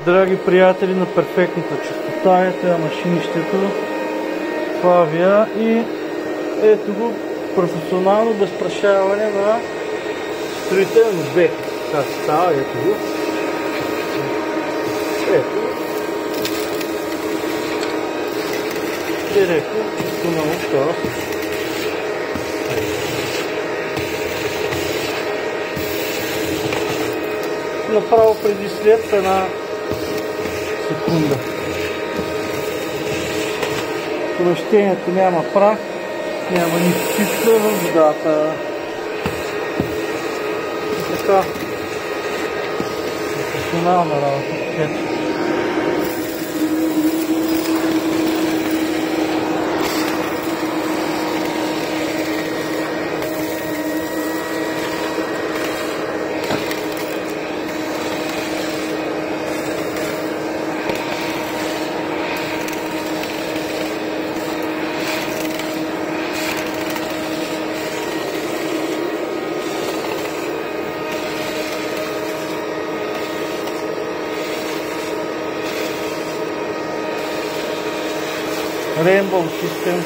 Драги приятели на перфектната чистота, ето е машинището Флавия и ето го професионално безпрашаване на строителен обект. Така се става, ето го. Ето. Директно, чисто на това. Направо преди след в една секунда. Помещението няма прах, няма нищо, всичко е във водата. И така, професионална работа. Rainbow System